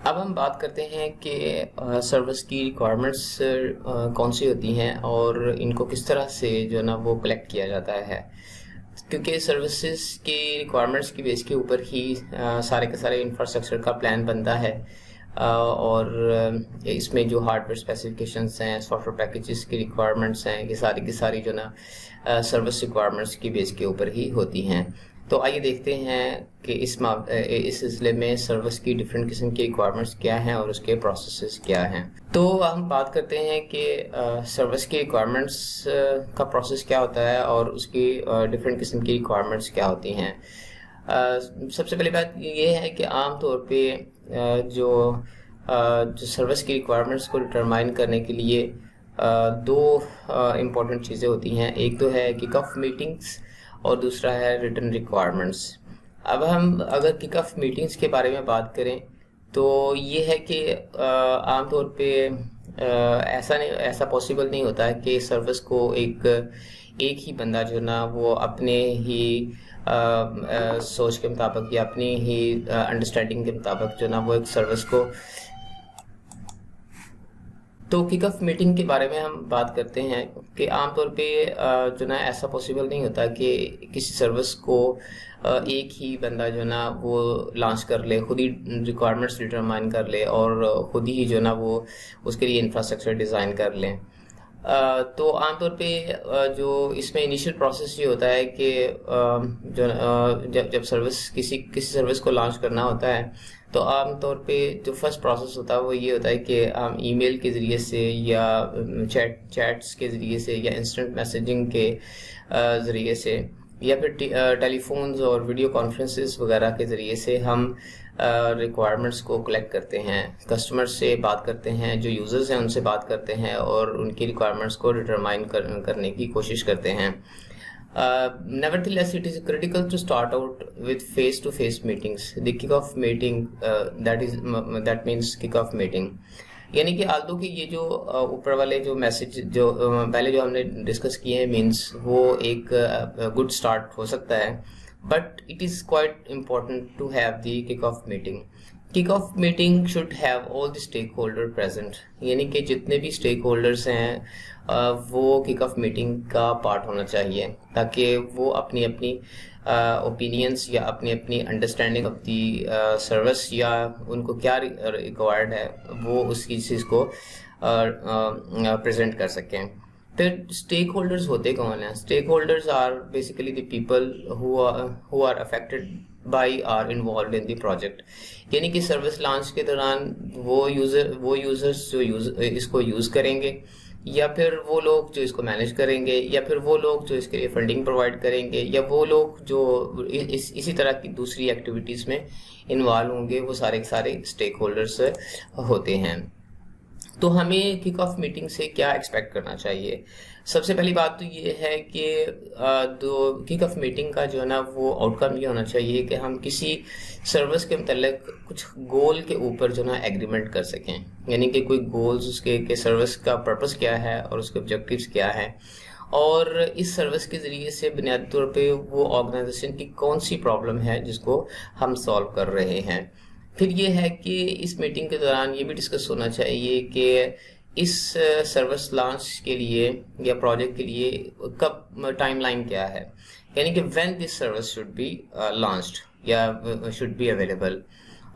اب ہم بات کرتے ہیں کہ سروس کی ریکوائرمنٹس کون سی ہوتی ہیں اور ان کو کس طرح سے جو ہے نا وہ کلیکٹ کیا جاتا ہے، کیونکہ سروسز کی ریکوائرمنٹس کی بیس کے اوپر ہی سارے کے سارے انفراسٹرکچر کا پلان بنتا ہے، اور اس میں جو ہارڈ ویئر اسپیسیفکیشنس ہیں، سافٹ ویئر پیکیجز کی ریکوائرمنٹس ہیں، یہ ساری کی ساری جو نا سروس ریکوائرمنٹس کی بیس کے اوپر ہی ہوتی ہیں۔ تو آئیے دیکھتے ہیں کہ اس سلسلے میں سروس کی ڈفرینٹ قسم کی ریکوائرمنٹس کیا ہیں اور اس کے پروسیسز کیا ہیں۔ تو ہم بات کرتے ہیں کہ سروس کی ریکوائرمنٹس کا پروسیس کیا ہوتا ہے اور اس کی ڈفرینٹ قسم کی ریکوائرمنٹس کیا ہوتی ہیں۔ سب سے پہلی بات یہ ہے کہ عام طور پہ جو سروس کی ریکوائرمنٹس کو ڈٹرمائن کرنے کے لیے دو امپورٹنٹ چیزیں ہوتی ہیں، ایک تو ہے کک آف میٹنگس اور دوسرا ہے ریٹن ریکوائرمنٹس۔ اب ہم اگر کک آف میٹنگس کے بارے میں بات کریں تو یہ ہے کہ عام طور پہ ایسا پاسبل نہیں ہوتا ہے کہ سروس کو ایک ہی بندہ جو نا وہ اپنے ہی سوچ کے مطابق یا اپنی ہی انڈرسٹینڈنگ کے مطابق جو نا وہ ایک سروس کو۔ تو کک آف میٹنگ کے بارے میں ہم بات کرتے ہیں کہ عام طور پہ جو نا ایسا پاسبل نہیں ہوتا کہ کسی سروس کو ایک ہی بندہ جو نا وہ لانچ کر لے، خود ہی ریکوائرمنٹس ڈٹرمائن کر لے اور خود ہی جو نا وہ اس کے لیے انفراسٹرکچر ڈیزائن کر لیں۔ تو عام طور پہ جو اس میں انیشیل پروسیس یہ ہوتا ہے کہ جب کسی سروس کو لانچ کرنا ہوتا ہے تو عام طور پہ جو فرسٹ پروسیس ہوتا ہے وہ یہ ہوتا ہے کہ ہم ای میل کے ذریعے سے یا چیٹس کے ذریعے سے یا انسٹنٹ میسیجنگ کے ذریعے سے یا پھر ٹیلی فونز اور ویڈیو کانفرنسز وغیرہ کے ذریعے سے ہم ریکوائرمنٹس کو کلیکٹ کرتے ہیں، کسٹمر سے بات کرتے ہیں، جو یوزرز ہیں ان سے بات کرتے ہیں اور ان کی ریکوائرمنٹس کو ڈٹرمائن کرنے کی کوشش کرتے ہیں۔ Nevertheless, it is critical to start out with face-to-face meetings. The kick-off meeting, that means kick-off meeting. یعنی کہ آلدو کی یہ جو اوپر والے جو میسج جو پہلے جو ہم نے ڈسکس کیے ہیں مینس وہ ایک گڈ سٹارٹ ہو سکتا ہے، but it is quite important to have the kick off meeting. Kick off meeting should have all the stakeholder present, یعنی کہ جتنے بھی اسٹیک ہولڈرس ہیں وہ کک آف میٹنگ کا پارٹ ہونا چاہیے تاکہ وہ اپنی اوپینینس یا اپنی انڈرسٹینڈنگ آف دی سروس یا ان کو کیا ریکوائرڈ ہے وہ اس کی چیز کو پریزنٹ کر سکیں۔ پھر اسٹیک ہولڈرز ہوتے کون ہیں؟ Stakeholders are basically the people who are affected by are involved in the project، یعنی کہ سروس لانچ کے دوران وہ یوزرز جو اس کو یوز کریں گے، یا پھر وہ لوگ جو اس کو مینیج کریں گے، یا پھر وہ لوگ جو اس کے لیے فنڈنگ پرووائڈ کریں گے، یا وہ لوگ جو اسی طرح کی دوسری ایکٹیویٹیز میں انوالو ہوں گے، وہ سارے کے سارے اسٹیک ہولڈرز ہوتے ہیں۔ تو ہمیں کک آف میٹنگ سے کیا ایکسپیکٹ کرنا چاہیے؟ سب سے پہلی بات تو یہ ہے کہ کک آف میٹنگ کا جو ہے نا وہ آؤٹ کم یہ ہونا چاہیے کہ ہم کسی سروس کے متعلق کچھ گول کے اوپر جو ہے نا ایگریمنٹ کر سکیں، یعنی کہ کوئی گولز اس کے کہ سروس کا پرپس کیا ہے اور اس کے آبجیکٹیوز کیا ہیں، اور اس سروس کے ذریعے سے بنیادی طور پہ وہ آرگنائزیشن کی کون سی پرابلم ہے جس کو ہم سالو کر رہے ہیں۔ پھر یہ ہے کہ اس میٹنگ کے دوران یہ بھی ڈسکس ہونا چاہیے کہ اس سروس لانچ کے لیے یا پروجیکٹ کے لیے کب ٹائم لائن کیا ہے، یعنی کہ when this service should be launched یا شوڈ بی اویلیبل،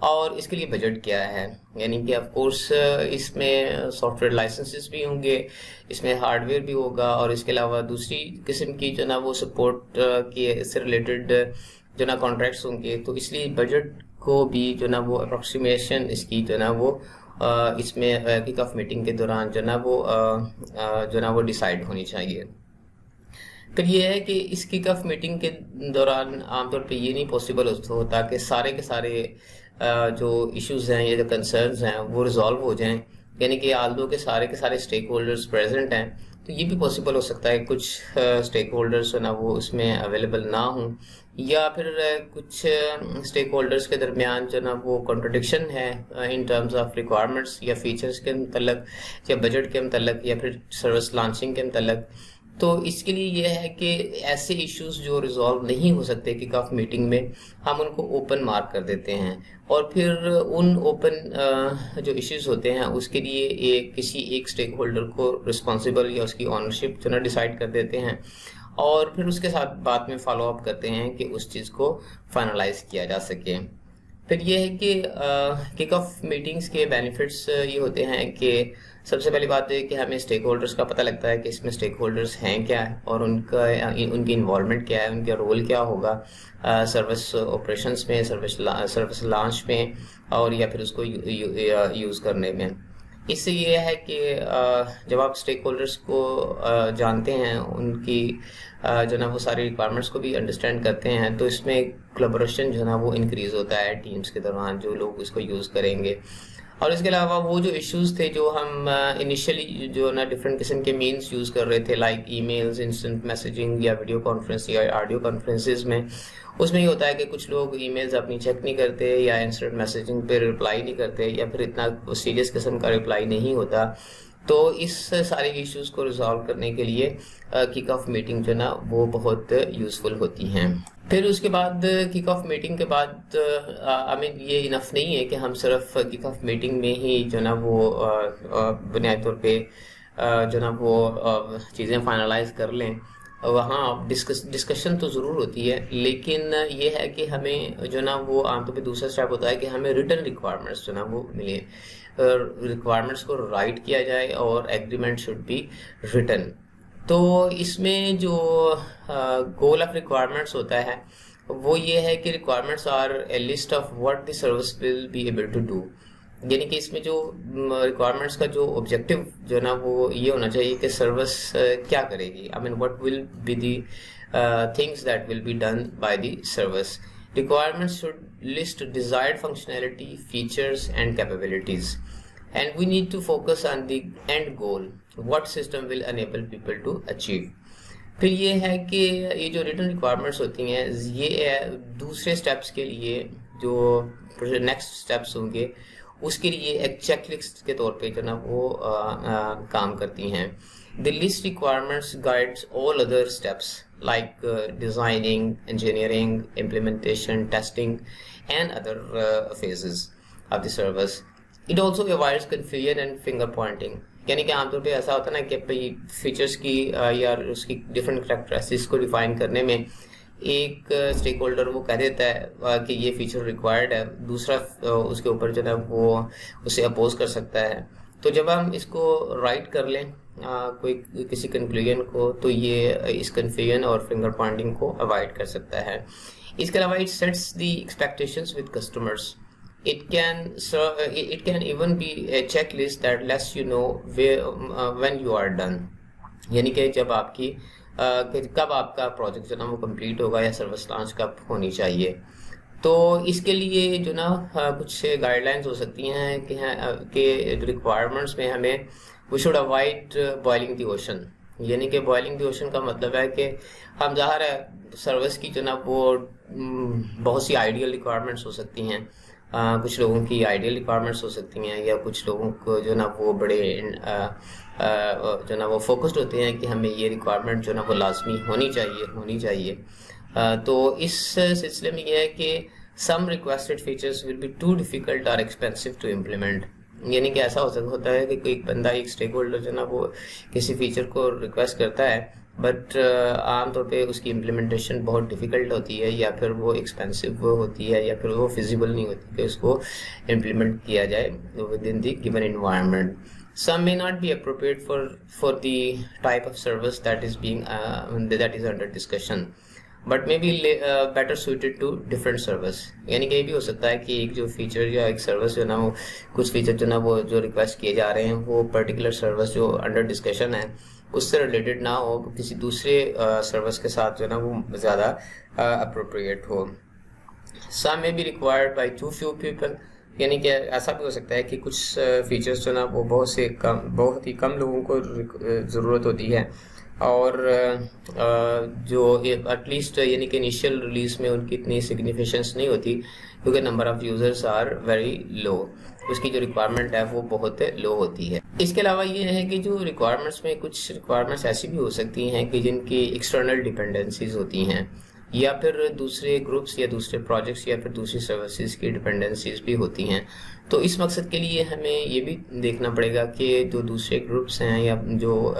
اور اس کے لیے بجٹ کیا ہے، یعنی کہ آف کورس اس میں سافٹ ویئر لائسنسز بھی ہوں گے، اس میں ہارڈ ویئر بھی ہوگا، اور اس کے علاوہ دوسری قسم کی جو نا وہ سپورٹ کی سے ریلیٹڈ جو نا کانٹریکٹس ہوں گے، تو اس لیے بجٹ کو بھی جو نا وہ اپروکسیمیشن اس کی جو نا وہ اس میں کک آف میٹنگ کے دوران جو نا وہ ڈیسائیڈ ہونی چاہیے۔ پھر یہ ہے کہ اس کک آف میٹنگ کے دوران عام طور پہ یہ نہیں پاسبل ہوتا کہ سارے کے سارے جو ایشوز ہیں یا جو کنسرنز ہیں وہ ریزالو ہو جائیں، یعنی کہ آلدو کے سارے اسٹیک ہولڈرز پریزنٹ ہیں، تو یہ بھی پاسبل ہو سکتا ہے کچھ اسٹیک ہولڈرز جو نا وہ اس میں اویلیبل نہ ہوں، یا پھر کچھ اسٹیک ہولڈرز کے درمیان جو نا وہ کنٹرڈکشن ہے ان ٹرمز آف ریکوائرمنٹس یا فیچرز کے متعلق یا بجٹ کے متعلق یا پھر سروس لانچنگ کے متعلق، تو اس کے لیے یہ ہے کہ ایسے ایشوز جو ریزالو نہیں ہو سکتے کک آف میٹنگ میں، ہم ان کو اوپن مارک کر دیتے ہیں، اور پھر ان اوپن جو ایشوز ہوتے ہیں اس کے لیے کسی ایک اسٹیک ہولڈر کو رسپانسیبل یا اس کی اونرشپ جو نا ڈیسائیڈ کر دیتے ہیں، اور پھر اس کے ساتھ بعد میں فالو اپ کرتے ہیں کہ اس چیز کو فائنلائز کیا جا سکے۔ پھر یہ ہے کہ کک آف میٹنگز کے بینیفٹس یہ ہوتے ہیں کہ سب سے پہلی بات ہے کہ ہمیں اسٹیک ہولڈرس کا پتہ لگتا ہے کہ اس میں اسٹیک ہولڈرس ہیں کیا ہے، اور ان کی انوالومنٹ کیا ہے، ان کا رول کیا ہوگا سروس آپریشنس میں، سروس لانچ میں، اور یا پھر اس کو یوز کرنے میں۔ اس سے یہ ہے کہ جب آپ اسٹیک ہولڈرس کو جانتے ہیں، ان کی جو نا وہ ساری ریکوائرمنٹس کو بھی انڈرسٹینڈ کرتے ہیں، تو اس میں کولابوریشن جو نا وہ انکریز ہوتا ہے ٹیمز کے دوران، جو لوگ اس کو یوز کریں گے۔ اور اس کے علاوہ وہ جو ایشوز تھے جو ہم انیشلی جو نا ڈفرینٹ قسم کے مینس یوز کر رہے تھے، like e mails, instant messaging یا ویڈیو کانفرنس یا آڈیو کانفرنسز میں، اس میں یہ ہوتا ہے کہ کچھ لوگ ای میلز اپنی چیک نہیں کرتے، یا انسٹنٹ میسیجنگ پہ رپلائی نہیں کرتے، یا پھر اتنا سیریس قسم کا رپلائی نہیں ہوتا۔ تو اس سارے ایشوز کو ریزالو کرنے کے لیے کک آف میٹنگ جو نا وہ بہت یوزفل ہوتی ہیں۔ پھر اس کے بعد کک آف میٹنگ کے بعد ہمیں یہ انف نہیں ہے کہ ہم صرف کک آف میٹنگ میں ہی جو نا وہ بنیادی طور پہ جو نا وہ چیزیں فائنلائز کر لیں۔ وہاں ڈسکشن تو ضرور ہوتی ہے، لیکن یہ ہے کہ ہمیں جو نا وہ عام طور پہ دوسرا اسٹیپ ہوتا ہے کہ ہمیں ریٹن ریکوائرمنٹس جو نا وہ ملے، ریکوائرمنٹس کو رائٹ کیا جائے، اور ایگریمنٹ شوڈ بی ریٹن۔ تو اس میں جو گول آف ریکوائرمنٹس ہوتا ہے وہ یہ ہے کہ requirements are a list of what the service will be able to do, یعنی کہ اس میں جو ریکوائرمنٹس کا جو آبجیکٹو جو نا وہ یہ ہونا چاہیے کہ سروس کیا کرے گی، I mean what will be the things that will be done by the service. Requirements should list desired functionality, features and capabilities, and we need to focus on the end goal, what system will enable people to achieve. پھر یہ ہے کہ یہ جو return requirements ہوتی ہیں یہ دوسرے سٹیپس کے لیے جو نیکسٹ سٹیپس ہوں گے اس کے لیے ایک چیک لسٹ کے طور پہ جو نا وہ کام کرتی ہیں۔ The list requirements guides all other steps like designing, engineering, implementation, testing and other phases of the service. It also avoids confusion and finger pointing. یعنی کہ عام طور پہ ایسا ہوتا ہے نا کہ بھائی فیچرز کی یا اس کی ڈفرینٹ کریکٹرسٹکس کو ڈیفائن کرنے میں ایک اسٹیک ہولڈر وہ کہہ دیتا ہے کہ یہ فیچر ریکوائرڈ ہے، دوسرا اس کے اوپر جو ہے وہ اسے اپوز کر سکتا ہے۔ تو جب ہم اس کو رائٹ کر لیں کوئی کسی کنکلوژن کو، تو یہ اس کنفیوژن اور فنگر پوائنٹنگ کو اوائڈ کر سکتا ہے۔ اس کے علاوہ it sets the expectations with customers. It can even be a checklist that lets you know when you are done، یعنی کہ جب آپ کی کب آپ کا پروجیکٹ جو نا وہ کمپلیٹ ہوگا یا سروس لانچ کب ہونی چاہیے۔ تو اس کے لیے جو نا کچھ گائیڈ لائنز ہو سکتی ہیں کہ ریکوائرمنٹس میں ہمیں we should avoid boiling the ocean، یعنی کہ boiling the ocean کا مطلب ہے کہ ہم ظاہر ہے سروس کی جو نا وہ بہت سی آئیڈیل ریکوائرمنٹس ہو سکتی ہیں، کچھ لوگوں کی آئیڈیل ریکوائرمنٹس ہو سکتی ہیں، یا کچھ لوگوں کو جو نا وہ بڑے جو نا وہ فوکسڈ ہوتے ہیں کہ ہمیں یہ ریکوائرمنٹ جو نا وہ لازمی ہونی چاہیے۔ تو اس سلسلے میں یہ ہے کہ some requested features will be too difficult اور ایکسپینسو ٹو امپلیمنٹ، یعنی کہ ایسا ہوتا ہے کہ کوئی بندہ ایک اسٹیک ہولڈر جو نا وہ کسی فیچر کو ریکویسٹ کرتا ہے، بٹ عام طور پہ اس کی امپلیمنٹیشن بہت ڈیفیکلٹ ہوتی ہے، یا پھر وہ ایکسپینسو ہوتی ہے، یا پھر وہ فیزیبل نہیں ہوتی کہ اس کو امپلیمنٹ کیا جائے with in the given environment. Some may not be appropriate for the type of service that is under discussion, but may be better suited to different service. یعنی کہ یہ بھی ہو سکتا ہے کہ ایک جو فیچر یا ایک سروس جو نا وہ کچھ فیچر جو نا وہ جو ریکویسٹ کیے جا رہے ہیں وہ پرٹیکولر سروس جو انڈر ڈسکشن ہے اس سے ریلیٹڈ نہ ہو، کسی دوسرے سروس کے ساتھ جو نا وہ زیادہ appropriate who. Some may be required by too few people، یعنی کہ ایسا بھی ہو سکتا ہے کہ کچھ فیچرز جو نا وہ بہت ہی کم لوگوں کو ضرورت ہوتی ہے، اور جو ایٹ لیسٹ یعنی کہ انیشیل ریلیز میں ان کی اتنی سگنیفیکنس نہیں ہوتی کیونکہ number of users are very low, اس کی جو ریکوائرمنٹ ہے وہ بہت لو ہوتی ہے. اس کے علاوہ یہ ہے کہ جو ریکوائرمنٹس میں کچھ ریکوائرمنٹس ایسی بھی ہو سکتی ہیں کہ جن کی ایکسٹرنل ڈپینڈنسیز ہوتی ہیں، یا پھر دوسرے گروپس یا دوسرے پروجیکٹس یا پھر دوسری سروسز کی ڈپینڈنسیز بھی ہوتی ہیں. تو اس مقصد کے لیے ہمیں یہ بھی دیکھنا پڑے گا کہ جو دوسرے گروپس ہیں یا جو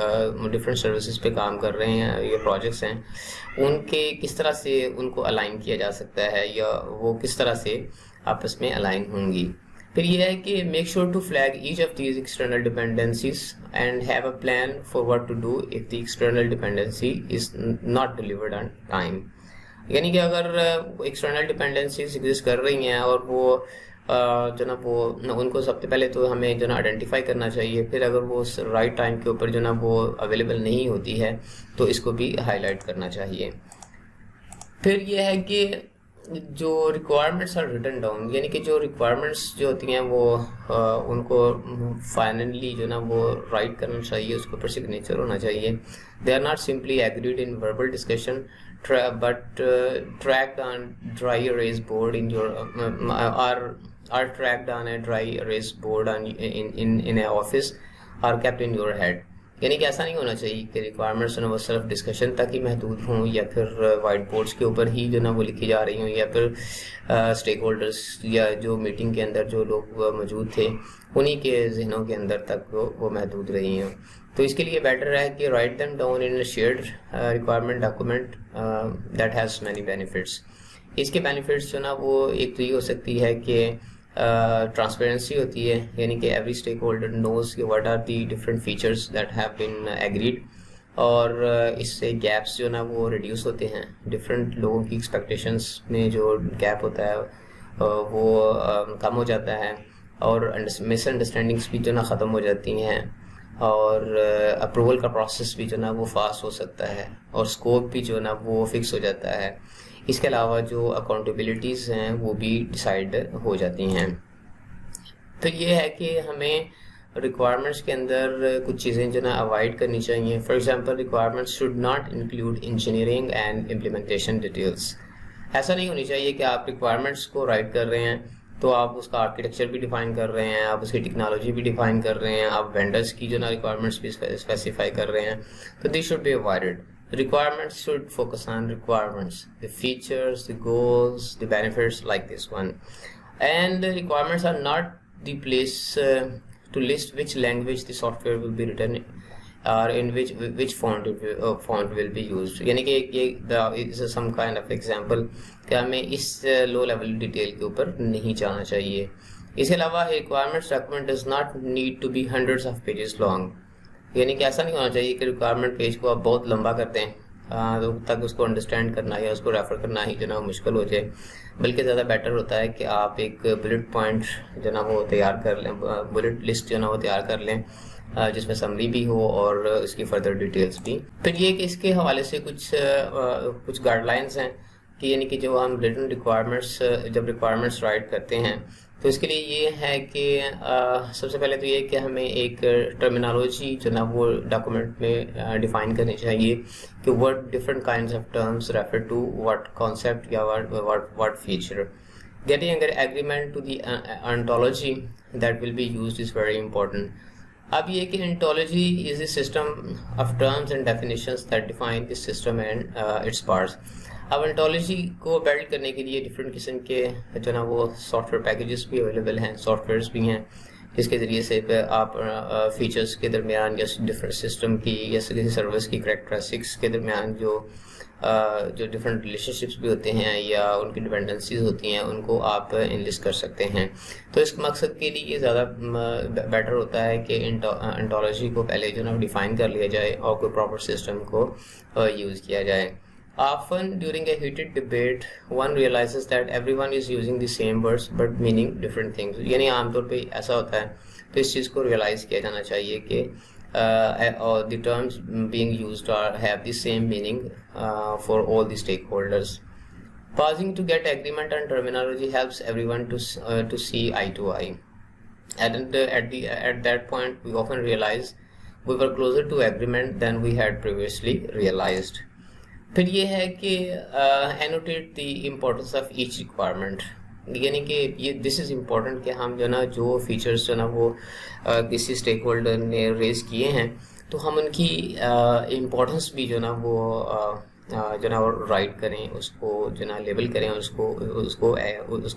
ڈفرینٹ سروسز پہ کام کر رہے ہیں یا پروجیکٹس ہیں، ان کے کس طرح سے ان کو الائن کیا جا سکتا ہے یا وہ کس طرح سے آپس میں الائن ہوں گی. پھر یہ ہے کہ make sure to flag each of these external dependencies and have a plan for what to do if the external dependency is not delivered on time. یعنی کہ اگر ایکسٹرنل ڈپینڈنسیز ایگزسٹ کر رہی ہیں اور وہ جو نا وہ ان کو سب سے پہلے تو ہمیں جو نا آئیڈینٹیفائی کرنا چاہیے. پھر اگر وہ رائٹ ٹائم کے اوپر جو نا وہ اویلیبل نہیں ہوتی ہے تو اس کو بھی ہائی لائٹ کرنا چاہیے. پھر یہ ہے کہ جو ریکوائرمنٹس آر ریٹن ڈاؤن، یعنی کہ جو ریکوائرمنٹس جو ہوتی ہیں وہ ان کو فائنلی جو نا وہ رائٹ کرنا چاہیے، اس کے اوپر سگنیچر ہونا چاہیے. They are not simply agreed in verbal discussion but tracked on dry erase board in your are tracked on a dry erase board in a office or kept in your head. یعنی کہ ایسا نہیں ہونا چاہیے کہ requirements وہ صرف discussion تک ہی محدود ہوں یا پھر وائٹ بورڈس کے اوپر ہی جو نا وہ لکھی جا رہی ہوں، یا پھر اسٹیک ہولڈرس یا جو میٹنگ کے اندر جو لوگ موجود تھے انہی کے ذہنوں کے اندر تک وہ محدود رہی ہیں. تو اس کے لیے بیٹر ہے کہ write them down in shared requirement document that has many benefits. اس کے بینیفٹس جو نا وہ ایک تو یہ ہو سکتی ہے کہ ٹرانسپیرنسی ہوتی ہے، یعنی کہ ایوری اسٹیک ہولڈر نوز کہ what are the different features that have been agreed, اور اس سے گیپس جو نا وہ ریڈیوس ہوتے ہیں. ڈفرینٹ لوگوں کی ایکسپیکٹیشنس میں جو گیپ ہوتا ہے وہ کم ہو جاتا ہے، اور مس انڈرسٹینڈنگس بھی جو نا ختم ہو جاتی ہیں، اور اپروول کا پروسیس بھی جو نا وہ فاسٹ ہو سکتا ہے، اور اسکوپ بھی جو نا وہ فکس ہو جاتا ہے. اس کے علاوہ جو اکاؤنٹیبلٹیز ہیں وہ بھی ڈیسائیڈ ہو جاتی ہیں. پھر یہ ہے کہ ہمیں ریکوائرمنٹس کے اندر کچھ چیزیں جو نا اوائڈ کرنی چاہیے. For example requirements should not include engineering and implementation details. ایسا نہیں ہونی چاہیے کہ آپ ریکوائرمنٹس کو رائٹ کر رہے ہیں تو آپ اس کا آرکیٹیکچر بھی ڈیفائن کر رہے ہیں، آپ اس کی ٹیکنالوجی بھی ڈیفائن کر رہے ہیں، آپ وینڈرس کی جو نا ریکوائرمنٹس بھی اسپیسیفائی کر رہے ہیں. تو this should be avoided. Requirements should focus on requirements, the features, the goals, the benefits, like this one. And the requirements are not the place to list which language the software will be written or in which font will be used. یعنی کہ یہ is some kind of example کہ ہمیں اس low level detail کے اوپر نہیں جانا چاہیے. اس کے علاوہ requirements document does not need to be hundreds of pages long. یعنی کہ ایسا نہیں ہونا چاہیے کہ ریکوائرمنٹ پیج کو آپ بہت لمبا کر دیں تک اس کو انڈرسٹینڈ کرنا یا اس کو ریفر کرنا ہی جو نا مشکل ہو جائے. بلکہ زیادہ بیٹر ہوتا ہے کہ آپ ایک بلٹ پوائنٹ جو نا وہ تیار کر لیں، بلٹ لسٹ جو نا وہ تیار کر لیں جس میں سمری بھی ہو اور اس کی فردر ڈیٹیلس بھی. پھر یہ کہ اس کے حوالے سے کچھ گائیڈ لائنس ہیں کہ یعنی کہ جو ہم ریٹن ریکوائرمنٹس جب ریکوائرمنٹس رائٹ کرتے ہیں تو اس کے لیے یہ ہے کہ سب سے پہلے تو یہ کہ ہمیں ایک ٹرمینالوجی جو نا وہ ڈاکومنٹ میں ڈیفائن کرنی چاہیے کہ what different kinds of terms refer to what concept یا what feature. Getting an agreement to the ontology that will be used is very important. اب یہ کہ ontology is a system of terms and definitions that define the system and its parts. اب انٹالوجی کو blood کرنے کے لیے different قسم کے جو نا وہ سافٹ ویئر پیکیجز بھی اویلیبل ہیں، سافٹ ویئرس بھی ہیں جس کے ذریعے سے آپ فیچرس کے درمیان یا ڈفرینٹ سسٹم کی یا کسی سروس کی کریکٹرسٹکس کے درمیان جو ڈفرینٹ ریلیشن شپس بھی ہوتے ہیں یا ان کی ڈپینڈنسیز ہوتی ہیں ان کو آپ انلسٹ کر سکتے ہیں. تو اس مقصد کے لیے زیادہ بیٹر ہوتا ہے کہ انٹالوجی کو پہلے جو نا ڈیفائن کر لیا جائے اور کوئی پراپر سسٹم کو یوز کیا جائے. Often during a heated debate, one realizes that everyone is using the same words but meaning different things. یعنی عام طور پہ ایسا ہوتا ہے تو اس چیز کو ریئلائز کیا جانا چاہیے کہ the terms being used have the same meaning for all the stakeholders. Pausing to get agreement on terminology helps everyone to see eye to eye. And at that point, we often realize we were closer to agreement than we had previously realized. پھر یہ ہے کہ annotate the importance of each requirement. یعنی کہ یہ دس is important کہ ہم جو نا جو فیچرس جو نا وہ کسی اسٹیک ہولڈر نے ریز کیے ہیں تو ہم ان کی امپورٹنس بھی جو نا وہ جو نا رائٹ کریں, اس کو جو نا لیبل کریں, اس کو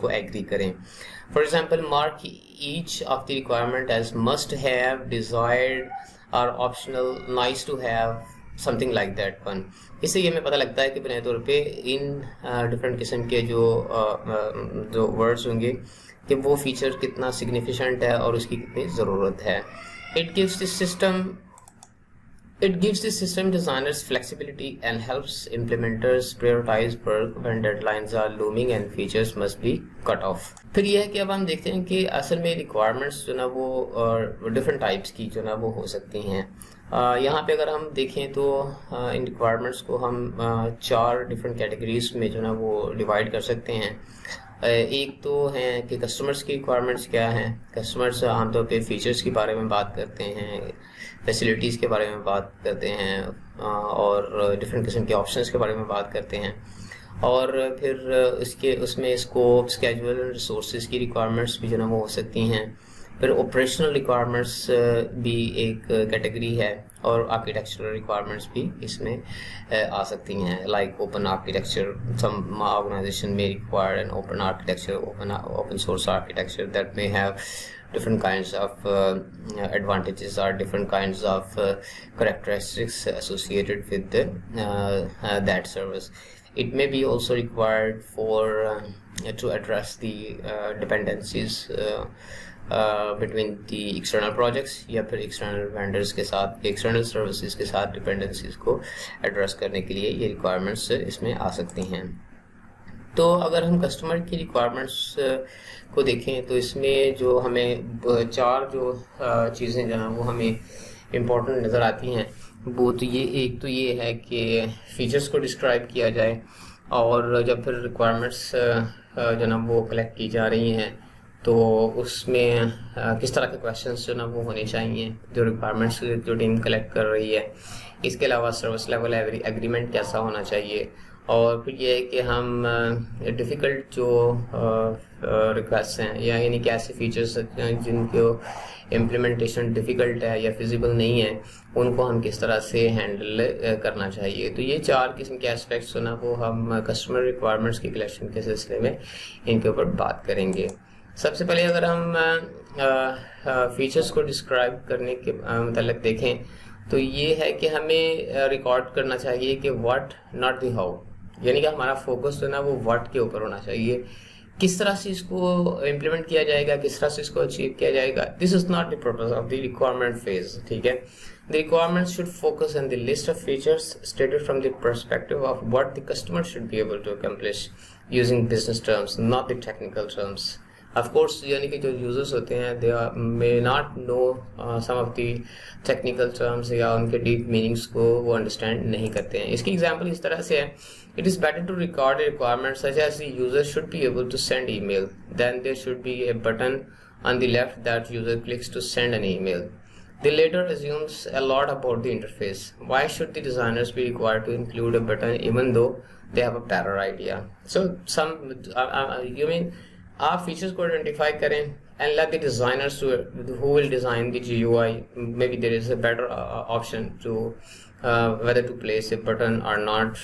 ایگری کریں. For example mark each of the requirement as must have, desired اور optional, nice to have, something like that one. اس سے یہ ہمیں پتہ لگتا ہے کہ بنیادی طور پہ ان ڈفرینٹ قسم کے جو ورڈز ہوں گے کہ وہ فیچر کتنا سگنیفیشنٹ ہے اور اس کی کتنی ضرورت ہے. It gives the system designers flexibility and helps implementers prioritize work when deadlines are looming and features must be cut off. پھر یہ ہے کہ اب ہم دیکھتے ہیں کہ اصل میں ریکوائرمنٹس جو نا وہ ڈفرینٹ ٹائپس کی جو نا وہ ہو سکتی ہیں. یہاں پہ اگر ہم دیکھیں تو ان ریکوائرمنٹس کو ہم 4 ڈفرینٹ کیٹیگریز میں جو نا وہ ڈیوائڈ کر سکتے ہیں. ایک تو ہیں کہ کسٹمرز کی ریکوائرمنٹس کیا ہیں. کسٹمرز عام طور پہ فیچرز کے بارے میں بات کرتے ہیں, فیسلٹیز کے بارے میں بات کرتے ہیں, اور ڈفرینٹ قسم کے آپشنس کے بارے میں بات کرتے ہیں. اور پھر اس میں اسکوپ, اسکیجول, ریسورسز کی ریکوائرمنٹس بھی جو نا وہ ہو سکتی ہیں. پھر آپریشنل ریکوائرمنٹس بھی ایک کیٹیگری ہے, اور آرکیٹیکچرل ریکوائرمنٹس بھی اس میں آ سکتی ہیں. لائک اوپن آرکیٹیکچر, سم آرگنائزیشن میں require an open architecture, open source architecture that may have different kinds of advantages or different kinds of characteristics associated with that service. It may be also required for to address the dependencies between the external projects, یا پھر external vendors کے ساتھ, external services کے ساتھ dependencies کو address کرنے کے لیے یہ requirements اس میں آ سکتی ہیں. تو اگر ہم کسٹمر کی ریکوائرمنٹس کو دیکھیں تو اس میں جو ہمیں 4 جو چیزیں جو ہیں وہ ہمیں امپورٹنٹ نظر آتی ہیں. وہ تو یہ ایک تو یہ ہے کہ فیچرز کو ڈسکرائب کیا جائے, اور جب پھر ریکوائرمنٹس جو نا وہ کلیکٹ کی جا رہی ہیں تو اس میں کس طرح کے کویشچنس جو نا وہ ہونے چاہیے جو ریکوائرمنٹس جو ٹیم کلیکٹ کر رہی ہے. اس کے علاوہ سروس لیول ایگریمنٹ کیسا ہونا چاہیے, اور پھر یہ ہے کہ ہم ڈیفیکلٹ جو ریکویسٹ ہیں یا یعنی کہ ایسے فیچرس جن کو امپلیمنٹیشن ڈیفیکلٹ ہے یا فیزیبل نہیں ہے ان کو ہم کس طرح سے ہینڈل کرنا چاہیے. تو یہ 4 قسم کے اسپیکٹس نا وہ ہم کسٹمر ریکوائرمنٹس کی کلیکشن کے سلسلے میں ان کے اوپر بات کریں گے. سب سے پہلے اگر ہم فیچرس کو ڈسکرائب کرنے کے متعلق دیکھیں تو یہ ہے کہ ہمیں ریکارڈ کرنا چاہیے کہ واٹ ناٹ دی ہاؤ, یعنی کہ ہمارا فوکس جو ہے نا وہ واٹ کے اوپر ہونا چاہیے. کس طرح سے اس کو امپلیمنٹ کیا جائے گا, کس طرح سے اس کو اچیو کیا جائے گا. This is not the purpose of the requirement phase. ٹھیک ہے, the requirements should focus on the list of features stated from the perspective of what the customer should be able to accomplish using business terms, not the technical terms. Of course, یعنی کہ جو users ہوتے ہیں they may not know some of the technical terms یا ان کے deep meanings کو وہ understand نہیں کرتے ہیں. اس کی ایگزامپل اس طرح سے ہے, it is better to record a requirement such as the user should be able to send email, then there should be a button on the left that user clicks to send an email. The latter assumes a lot about the interface. Why should the designers be required to include a button even though they have a better idea? So you mean آپ features کو identify کریں and let the designers who will design the GUI, maybe there is a better option to whether to place a button or not,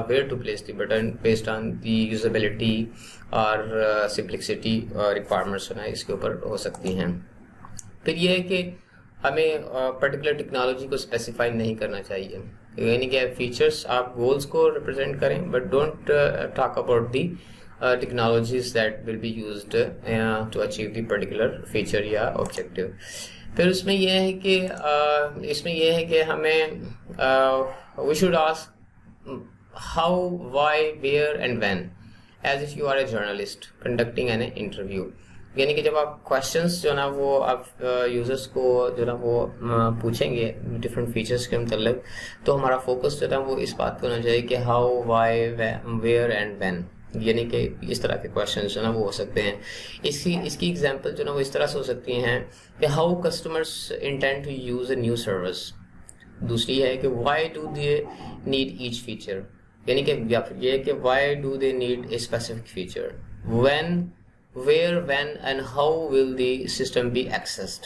where to place the button based on the usability or simplicity requirements اس کے اوپر ہو سکتی ہیں. پھر یہ ہے کہ ہمیں particular technology کو اسپیسیفائی نہیں کرنا چاہیے, یعنی کہ فیچرس آپ گولز کو ریپرزینٹ کریں but don't talk about the technologies that will be used to achieve the particular feature یا objective. پھر اس میں یہ ہے کہ ہمیں we should ask how, why, where and when as if you are a journalist conducting an interview. یعنی کہ جب آپ کویشچنس جو نا وہ آپ یوزرس کو جو نا وہ پوچھیں گے ڈفرینٹ فیچرس کے متعلق تو ہمارا فوکس جو نا وہ اس بات پہ ہونا چاہیے کہ how, why, where and when, یعنی کہ اس طرح کے کویشچنس جو نا وہ ہو سکتے ہیں. اس کی ایگزامپل جو نا وہ اس طرح سے ہو سکتی ہیں کہ how customers intend to use a new service. دوسری ہے کہ why do they need each feature, یعنی کہ یا پھر یہ کہ why do they need a specific feature. When where, when and how will the system be accessed,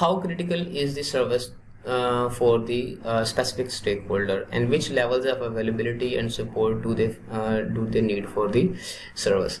how critical is the service for the specific stakeholder, and which levels of availability and support do they need for the service.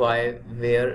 why, where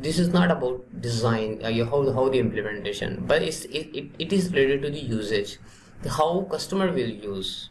this is not about design how the implementation, but it is related to the usage, how customer will use.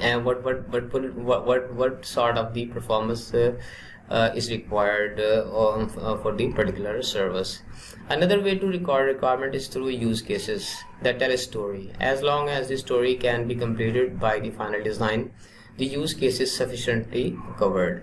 and what sort of the performance is required for the particular service. Another way to record requirement is through use cases that tell a story. As long as the story can be completed by the final design, the use case is sufficiently covered.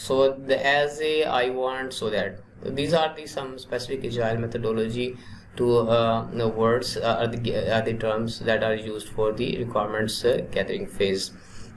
so these are some specific agile methodology to words are the terms that are used for the requirements gathering phase.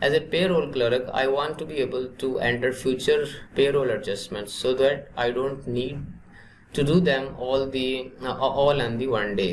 as a payroll clerk I want to be able to enter future payroll adjustments so that I don't need to do them all on the one day.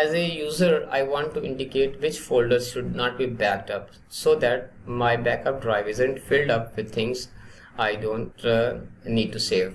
as a user I want to indicate which folders should not be backed up so that my backup drive isn't filled up with things I don't need to save.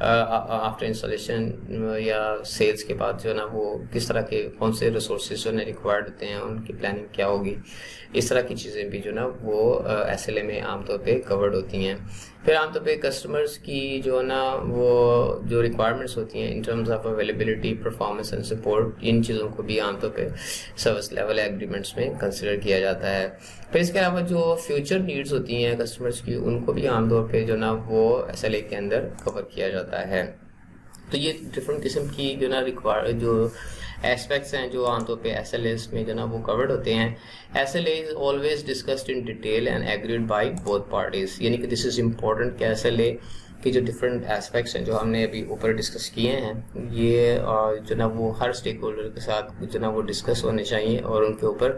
After installation یا sales کے بعد جو ہے نا وہ کس طرح کے کون سے ریسورسز جو ہے ریکوائرڈ ہوتے ہیں, ان کی پلاننگ کیا ہوگی, اس طرح کی چیزیں بھی جو ہے نا وہ SLA میں عام طور پہ کورڈ ہوتی ہیں. پھر عام طور پہ کسٹمرز کی جو ہے نا وہ جو ریکوائرمنٹس ہوتی ہیں in terms of availability, performance and support, ان چیزوں کو بھی عام طور پہ سروس لیول ایگریمنٹس میں کنسیڈر کیا جاتا ہے. پھر اس کے علاوہ جو فیوچر نیڈز ہوتی ہیں کسٹمرز کی, ان کو بھی عام طور پہ جو نا وہ SLA کے اندر کور کیا جاتا ہے. تو یہ ڈفرینٹ قسم کی جو نا جو ایسپیکٹس ہیں جو عام طور پہ SLAs میں جو نا وہ کورڈ ہوتے ہیں. SLA is always discussed in detail and agreed by both parties. یعنی کہ دس از امپورٹنٹ کہ SLA کی جو ڈفرینٹ ایسپیکٹس ہیں جو ہم نے ابھی اوپر ڈسکس کیے ہیں, یہ جو نا وہ ہر اسٹیک ہولڈر کے ساتھ جو نا وہ ڈسکس ہونے چاہیے اور ان کے اوپر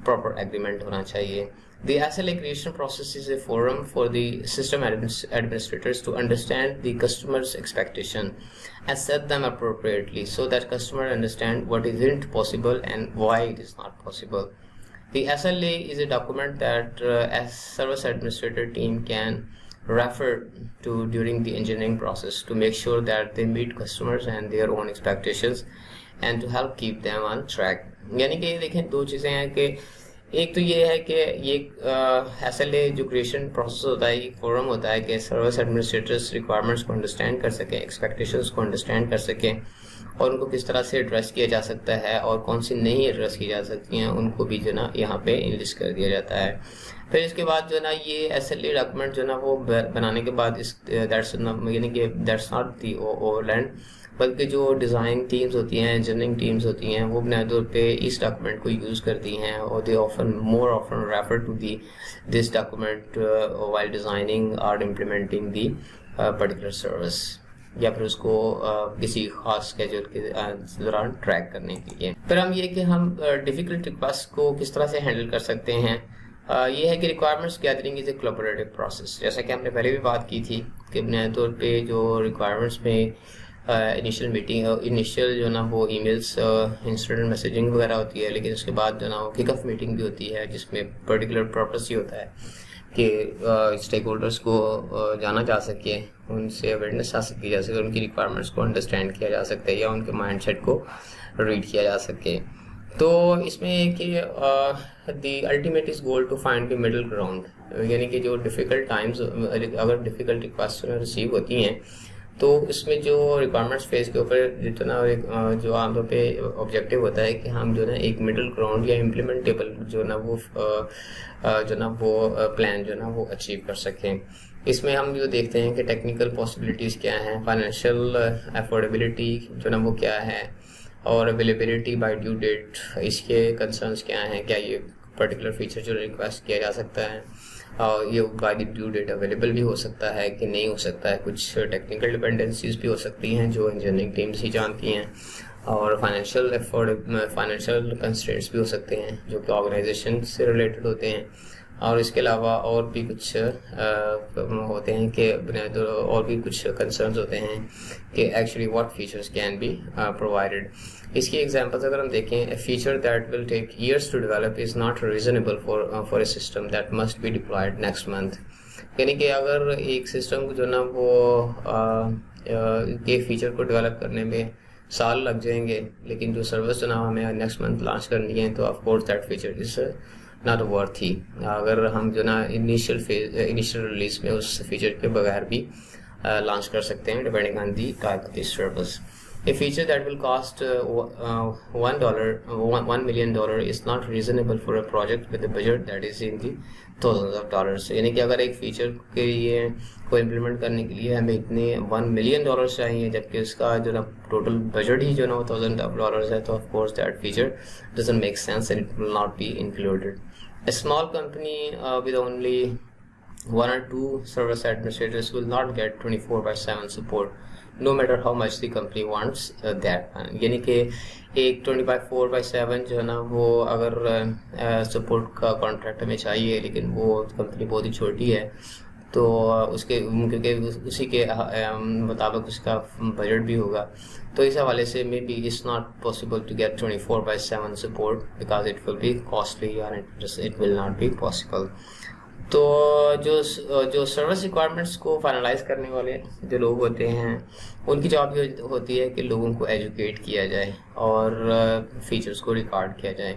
پراپر ایگریمنٹ ہونا چاہیے. The SLA creation process is a forum for the system administrators to understand the customer's expectation and set them appropriately so that customer understand what isn't possible and why it is not possible. The SLA is a document that a service administrator team can refer to during the engineering process to make sure that they meet customers and their own expectations and to help keep them on track. یعنی کہ دیکھیں دو چیزیں ہیں کہ ایک تو یہ ہے کہ یہ SLA جو کریشن پروسیس ہوتا ہے, یہ فورم ہوتا ہے کہ سروس ایڈمنسٹریٹرس ریکوائرمنٹس کو انڈرسٹینڈ کر سکیں, ایکسپیکٹیشنس کو انڈرسٹینڈ کر سکیں اور ان کو کس طرح سے ایڈریس کیا جا سکتا ہے اور کون سی نہیں ایڈریس کی جا سکتی ہیں, ان کو بھی جو نا یہاں پہ انلسٹ کر دیا جاتا ہے. پھر اس کے بعد جو نا یہ SLA ڈاکومنٹ جو نا وہ بنانے کے بعد یعنی کہ that's not the over land, بلکہ جو ڈیزائن ٹیمز ہوتی ہیں, انجینئرنگ ٹیمز ہوتی ہیں, وہ بنیادی طور پہ اس ڈاکومنٹ کو یوز کرتی ہیں اور they more often refer to this document while designing اور امپلیمنٹنگ دی پرٹیکولر سروس, یا پھر اس کو کسی خاص اسکیجول کے دوران ٹریک کرنے کے لیے. پھر ہم یہ کہ ہم ڈیفیکلٹ ریکویسٹ کو کس طرح سے ہینڈل کر سکتے ہیں. یہ ہے کہ ریکوائرمنٹس گیدرنگ از اے کولیبریٹو پروسیس. جیسا کہ ہم نے پہلے بھی بات کی تھی کہ بنیادی طور پہ جو ریکوائرمنٹس میں انیشیل میٹنگ, انیشیل جو نا وہ ای میلس, انسٹنٹ میسیجنگ وغیرہ ہوتی ہے, لیکن اس کے بعد جو نا وہ کک آف میٹنگ بھی ہوتی ہے جس میں پرٹیکولر پرپس یہ ہوتا ہے کہ اسٹیک ہولڈرس کو جانا جا سکے, ان سے اویئرنیس حاصل کی جا سکے, ان کی ریکوائرمنٹس کو انڈرسٹینڈ کیا جا سکتا ہے یا ان کے مائنڈ سیٹ کو ریڈ کیا جا سکے. تو اس میں کہ the ultimate is goal to find the middle ground, یعنی کہ جو ڈیفیکلٹ ٹائمز اگر ڈیفیکلٹ ریکویسٹ ریسیو ہوتی ہیں تو اس میں جو ریکوائرمنٹس فیس کے اوپر جتنا جو عام طور پہ آبجیکٹیو ہوتا ہے کہ ہم جو نا ایک مڈل گراؤنڈ یا امپلیمنٹیبل جو نا وہ پلان جو نا وہ اچیو کر سکیں. اس میں ہم جو دیکھتے ہیں کہ ٹیکنیکل پاسبلٹیز کیا ہیں, فائنینشیل افورڈیبلٹی جو نا وہ کیا ہے, اور اویلیبلٹی بائی ڈیو ڈیٹ اس کے کنسرنس کیا ہیں, کیا یہ پرٹیکولر فیچر جو ریکویسٹ کیا جا سکتا ہے اور یہ by the due date available بھی ہو سکتا ہے کہ نہیں ہو سکتا ہے, کچھ ٹیکنیکل ڈپینڈنسیز بھی ہو سکتی ہیں جو انجینئرنگ ٹیمز ہی جانتی ہیں, اور فائنینشیل کنسٹرینٹس بھی ہو سکتے ہیں جو کہ آرگنائزیشن سے ریلیٹڈ ہوتے ہیں, اور اس کے علاوہ اور بھی کچھ ہوتے ہیں کہ اور بھی کچھ کنسرنز ہوتے ہیں کہ actually what features can be provided. اس کی ایگزامپلس اگر ہم دیکھیں, a feature that will take years to develop is not reasonable for a system that must be deployed next month. یعنی کہ اگر ایک سسٹم کو جو نا وہ ایک فیچر کو ڈیولپ کرنے میں سال لگ جائیں گے, لیکن جو سروس جو نا ہمیں نیکسٹ منتھ لانچ کرنی ہے, تو of course that feature is not worth it. اگر ہم جو نا انیشیل ریلیز میں اس فیچر کے بغیر بھی لانچ کر سکتے ہیں depending on the type of the service. A feature that will cost $1 million is not reasonable for a project with a budget that is in the thousands of dollars. یعنی کہ اگر ایک فیچر کے لیے کو امپلیمنٹ کرنے کے لیے ہمیں اتنے $1 million چاہیے, جبکہ اس کا جو نا ٹوٹل بجٹ ہی جو نا $1,000 ہے, تو of course that feature doesn't make sense and it will not be included. A small company with only 1 or 2 service administrators will not get 24/7 support no matter how much the company wants that. یعنی کہ ایک 24/7 جو ہے نا وہ اگر support کا contract ہمیں چاہیے, لیکن وہ کمپنی بہت ہی چھوٹی ہے, تو اس کے کیونکہ اسی کے مطابق اس کا بجٹ بھی ہوگا, تو اس حوالے سے maybe it's not possible to get 24/7 support because it will be costly اور it will not be possible. تو جو سروس ریکوائرمنٹس کو فائنلائز کرنے والے جو لوگ ہوتے ہیں ان کی جاب یہ ہوتی ہے کہ لوگوں کو ایجوکیٹ کیا جائے اور فیچرز کو ریکارڈ کیا جائے.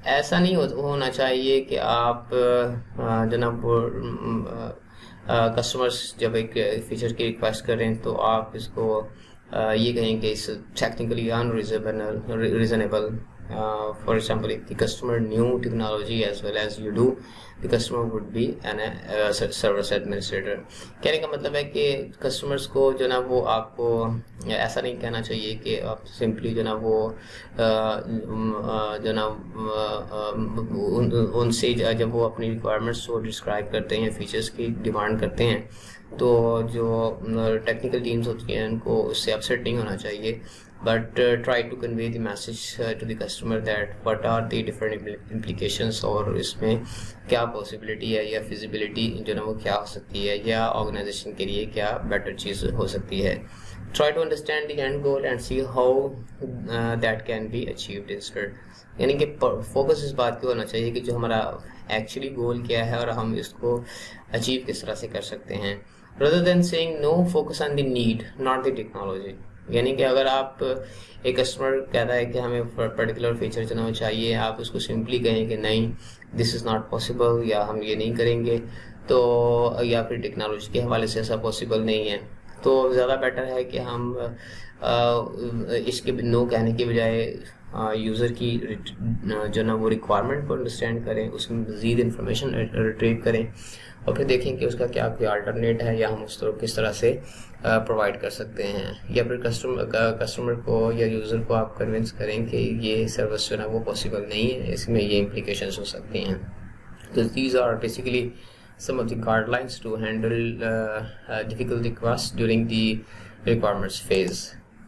ایسا نہیں ہونا چاہیے کہ آپ جناب کسٹمرس جب ایک فیچر کی ریکویسٹ کریں تو آپ اس کو یہ کہیں کہ اس technically unreasonable. For example, if the customer knew technology as well as you do, the customer would be a service administrator. کہنے کا مطلب ہے کہ کسٹمرز کو جو نا وہ آپ کو ایسا نہیں کہنا چاہیے کہ آپ سمپلی جو نا وہ جو نا ان سے جب وہ اپنی ریکوائرمنٹس کو ڈسکرائب کرتے ہیں فیچرز کی ڈیمانڈ کرتے ہیں تو جو ٹیکنیکل ٹیمز ہوتی ہیں ان کو اس سے اپسیٹ نہیں ہونا چاہیے, but try to convey the message to the customer that what are the different implications اور اس میں کیا possibility ہے یا feasibility جو نا وہ کیا ہو سکتی ہے یا organization کے لیے کیا better چیز ہو سکتی ہے. Try to understand the end goal and see how that can be achieved instead. یعنی کہ فوکس اس بات پہ ہونا چاہیے کہ جو ہمارا ایکچولی گول کیا ہے اور ہم اس کو اچیو کس طرح سے کر سکتے ہیں, rather than saying no, focus on the need, not the technology. یعنی کہ اگر آپ ایک کسٹمر کہتا ہے کہ ہمیں پرٹیکولر فیچر جو نا چاہیے, آپ اس کو سمپلی کہیں کہ نہیں دس از ناٹ پاسبل یا ہم یہ نہیں کریں گے, تو یا پھر ٹیکنالوجی کے حوالے سے ایسا پاسبل نہیں ہے, تو زیادہ بیٹر ہے کہ ہم اس کے نو کہنے کے بجائے یوزر کی جو نا وہ ریکوائرمنٹ کو انڈرسٹینڈ کریں, اس میں مزید انفارمیشن ریٹریو کریں اور پھر دیکھیں کہ اس کا کیا کوئی آلٹرنیٹ ہے یا ہم اس کو کس طرح سے پرووائڈ کر سکتے ہیں, یا پھر کسٹمر کو یا یوزر کو آپ کنونس کریں کہ یہ سروس جو ہے نا وہ پاسبل نہیں ہے, اس میں یہ امپلیکیشنس ہو سکتی ہیں. تو these are basically some of the guidelines to handle difficult requests during the requirements phase.